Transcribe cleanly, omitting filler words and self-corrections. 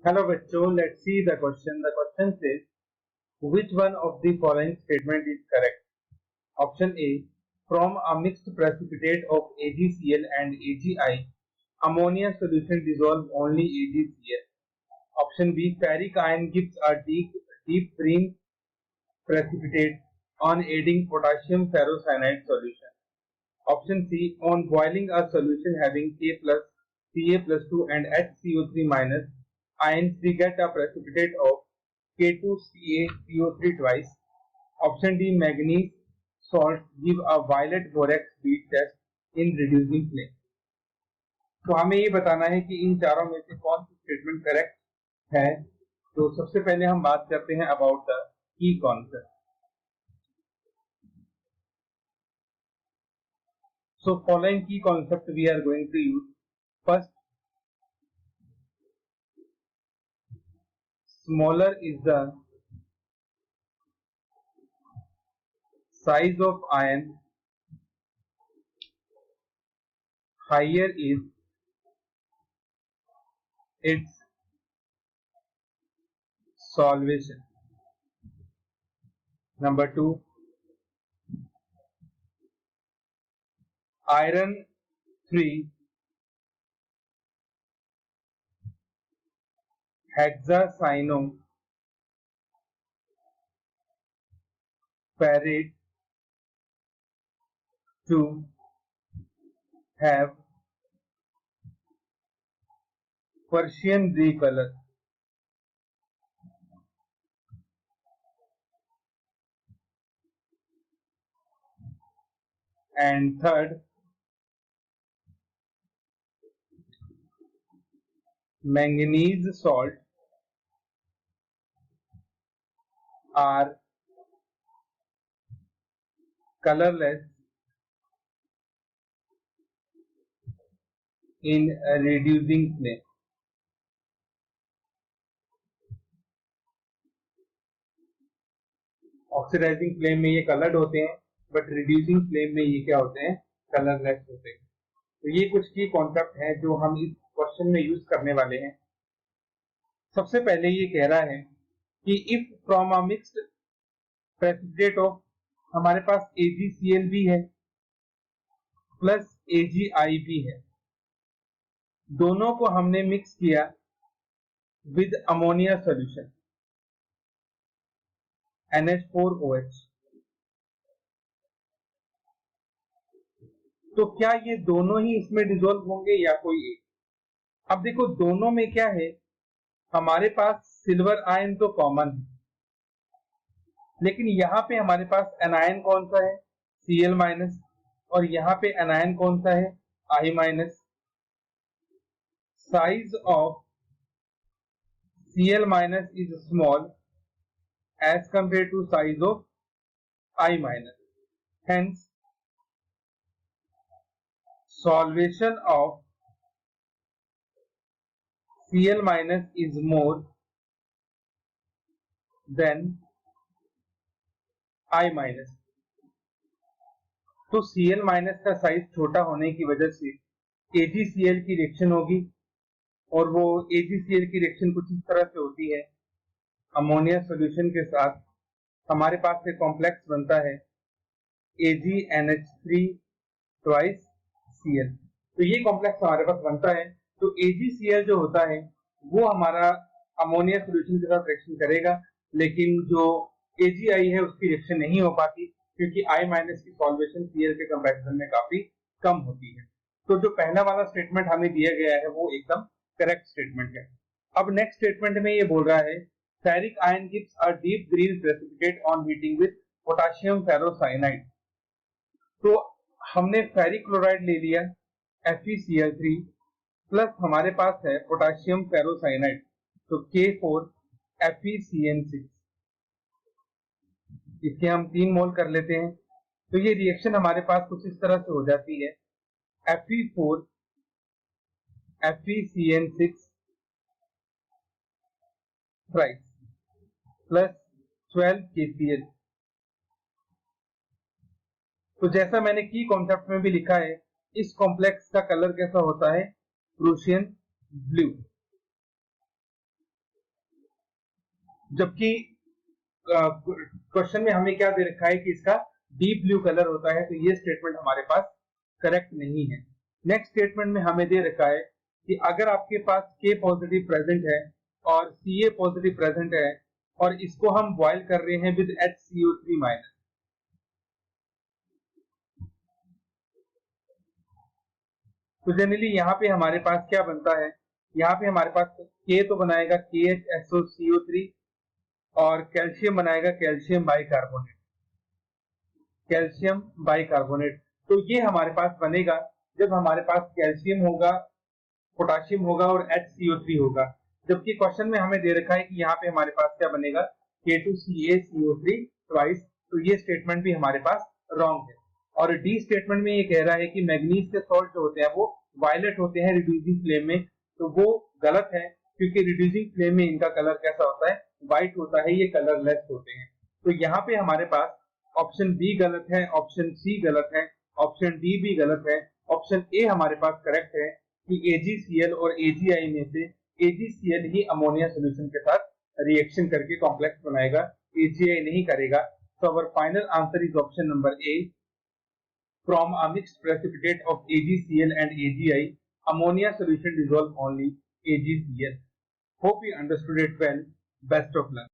Hello बच्चों, let's see the question. The question says, which one of the following statement is correct? Option A, from a mixed precipitate of AgCl and AgI, ammonia solution dissolve only AgCl. Option B, ferric iron gives a deep green precipitate on adding potassium ferrocyanide solution. Option C, on boiling a solution having K plus, Ca plus 2 and HCO3 minus, ions we get a precipitate of K2CaCO3 twice. Option D, manganese salt give a violet borax bead test in reducing flame. तो हमें ये बताना है कि इन चारों में से कौन सी स्टेटमेंट करेक्ट है। तो सबसे पहले हम बात करते हैं about the key concept. So following key concept we are going to use. First, smaller is the size of ion, higher is its solvation. Number 2, iron 3 hexacyanoferrate to have Persian grey color. And third, manganese salt are colorless in reducing flame. Oxidising flame में ये coloured होते हैं, but reducing flame में ये क्या होते हैं, colourless होते हैं। तो ये कुछ की कॉन्सेप्ट हैं जो हम इस क्वेश्चन में यूज करने वाले हैं। सबसे पहले ये कह रहा है कि if from a mixed precipitate of, हमारे पास AgCl भी है प्लस AgI भी है, दोनों को हमने मिक्स किया विद अमोनिया सॉल्यूशन NH4OH, तो क्या ये दोनों ही इसमें डिसॉल्व होंगे या कोई एक? अब देखो दोनों में क्या है, हमारे पास सिल्वर आयन तो कॉमन है, लेकिन यहाँ पे हमारे पास एनायन कौन सा है, Cl माइनस, और यहाँ पे एनायन कौन सा है, I minus. Size of Cl minus is small as compared to size of I minus. Hence, solvation of Cl minus is more than I minus. तो Cl माइनस का साइज छोटा होने की वजह से AgCl की रिएक्शन होगी, और वो AgCl की रिएक्शन कुछ इस तरह से होती है, अमोनिया सॉल्यूशन के साथ हमारे पास एक कॉम्प्लेक्स बनता है AgNH3 ट्वाइस Cl। तो ये कॉम्प्लेक्स हमारे पास बनता है। तो AgCl जो होता है वो हमारा अमोनिया सॉल्यूशन के साथ रिएक्शन करेगा, लेकिन जो AgI है उसकी रिएक्शन नहीं हो पाती, क्योंकि I माइनस की सॉल्वेशन Cl के कंपैरिजन में काफी कम होती है। तो जो पहला वाला स्टेटमेंट हमें दिया गया है वो एकदम करेक्ट स्टेटमेंट है। अब नेक्स्ट स्टेटमेंट में ये बोल रहा है, ferric iron gives a deep green precipitate on heating with potassium ferrocyanide। तो हमने फेरिक क्लोराइड ले लिया FeCl3 प्लस हमारे पास है पोटाशियम फेरोसाइनाइड, तो K4FeCN6, इसके हम 3 मोल कर लेते हैं। तो ये रिएक्शन हमारे पास कुछ इस तरह से हो जाती है, Fe4FeCN6 थ्राइस प्लस 12 KCl। तो जैसा मैंने की कॉन्सेप्ट में भी लिखा है, इस कॉम्प्लेक्स का कलर कैसा होता है, प्रूशियन ब्लू। जबकि क्वेश्चन में हमें क्या दे रखा है कि इसका डीप ब्लू कलर होता है, तो ये स्टेटमेंट हमारे पास करेक्ट नहीं है। नेक्स्ट स्टेटमेंट में हमें दे रखा है कि अगर आपके पास K पॉजिटिव प्रेजेंट है और Ca पॉजिटिव प्रेजेंट है और इसको हम बॉयल कर रहे हैं विद HCO3 माइनस, तो जनरली यहाँ पे हमारे पास क्या बनता है, यहाँ पे हमारे पास K तो बनाएगा KHSOCO3 और कैल्शियम बनाएगा कैल्शियम बाइकार्बोनेट, कैल्शियम बाइकार्बोनेट। तो ये हमारे पास बनेगा जब हमारे पास कैल्शियम होगा, पोटाशियम होगा और HCO3 होगा। जबकि क्वेश्चन में हमें दे रखा है कि यहाँ पे हमारे पास क्या बनेगा, K2CaCO3 ट्वाइस, तो ये स्टेटमेंट भी हमारे पास रॉन्ग है। और डी स्टेटमेंट में ये कह रहा है कि मैग्नीज के सॉल्ट जो होते हैं वो वायलेट होते हैं रिड्यूसिंग फ्लेम में, तो वो गलत है क्योंकि रिड्यूसिंग फ्लेम में इनका कलर कैसा होता है, व्हाइट होता है, ये कलरलेस होते हैं। तो यहाँ पे हमारे पास ऑप्शन बी गलत है, ऑप्शन सी गलत है, ऑप्शन डी भी गलत है, ऑप्शन ए हमारे पास करेक्ट है कि AgCl और AgI में से AgCl ही अमोनिया सोल्यूशन के साथ रिएक्शन करके कॉम्प्लेक्स बनाएगा, AgI नहीं करेगा। So our final answer is option number A. From a mixed precipitate of AgCl and AgI, ammonia solution dissolve only AgCl. Hope you understood it well. Best of luck.